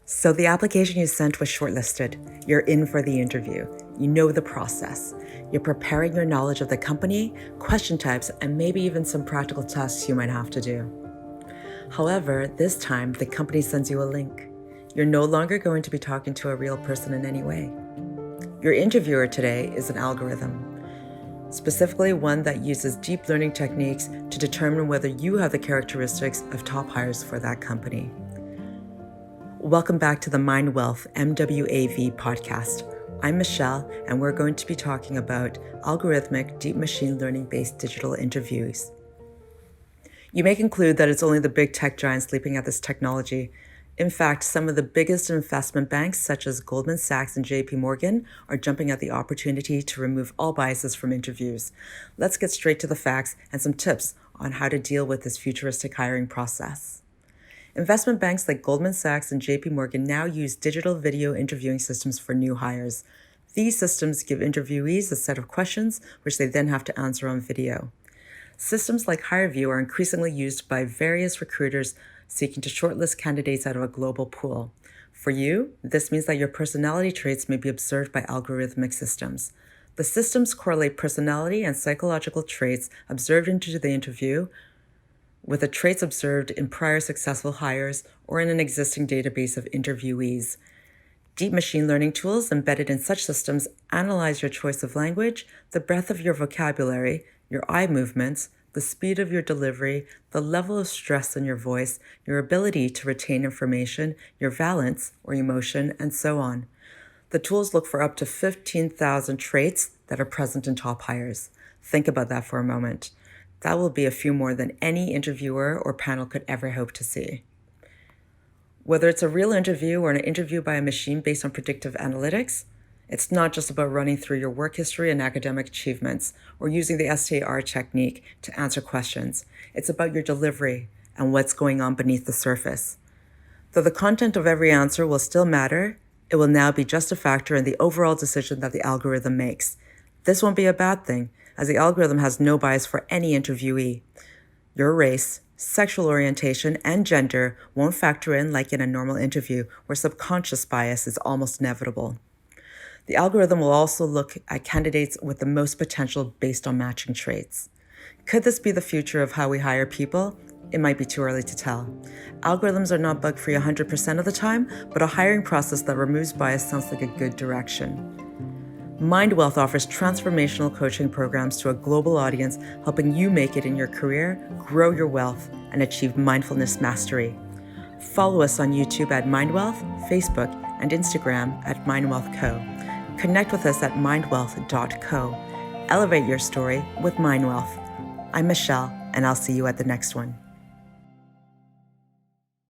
So the application you sent was shortlisted. You're in for the interview. You know the process. You're preparing your knowledge of the company, question types, and maybe even some practical tasks you might have to do. However, this time the company sends you a link. You're no longer going to be talking to a real person in any way. Your interviewer today is an algorithm, specifically one that uses deep learning techniques to determine whether you have the characteristics of top hires for that company. Welcome back to the MindWealth MWAV podcast. I'm Michelle, and we're going to be talking about algorithmic deep machine learning-based digital interviews. You may conclude that it's only the big tech giants leaping at this technology. In fact, some of the biggest investment banks, such as Goldman Sachs and JP Morgan, are jumping at the opportunity to remove all biases from interviews. Let's get straight to the facts and some tips on how to deal with this futuristic hiring process. Investment banks like Goldman Sachs and JP Morgan now use digital video interviewing systems for new hires. These systems give interviewees a set of questions which they then have to answer on video. Systems like HireVue are increasingly used by various recruiters seeking to shortlist candidates out of a global pool. For you, this means that your personality traits may be observed by algorithmic systems. The systems correlate personality and psychological traits observed into the interview with the traits observed in prior successful hires or in an existing database of interviewees. Deep machine learning tools embedded in such systems analyze your choice of language, the breadth of your vocabulary, your eye movements, the speed of your delivery, the level of stress in your voice, your ability to retain information, your valence or emotion, and so on. The tools look for up to 15,000 traits that are present in top hires. Think about that for a moment. That will be a few more than any interviewer or panel could ever hope to see. Whether it's a real interview or an interview by a machine based on predictive analytics, it's not just about running through your work history and academic achievements or using the STAR technique to answer questions. It's about your delivery and what's going on beneath the surface. Though the content of every answer will still matter, it will now be just a factor in the overall decision that the algorithm makes. This won't be a bad thing, as the algorithm has no bias for any interviewee. Your race, sexual orientation, and gender won't factor in like in a normal interview where subconscious bias is almost inevitable. The algorithm will also look at candidates with the most potential based on matching traits. Could this be the future of how we hire people? It might be too early to tell. Algorithms are not bug-free 100% of the time, but a hiring process that removes bias sounds like a good direction. MindWealth offers transformational coaching programs to a global audience, helping you make it in your career, grow your wealth, and achieve mindfulness mastery. Follow us on YouTube at MindWealth, Facebook, and Instagram at MindWealthco. Connect with us at MindWealth.co. Elevate your story with MindWealth. I'm Michelle, and I'll see you at the next one.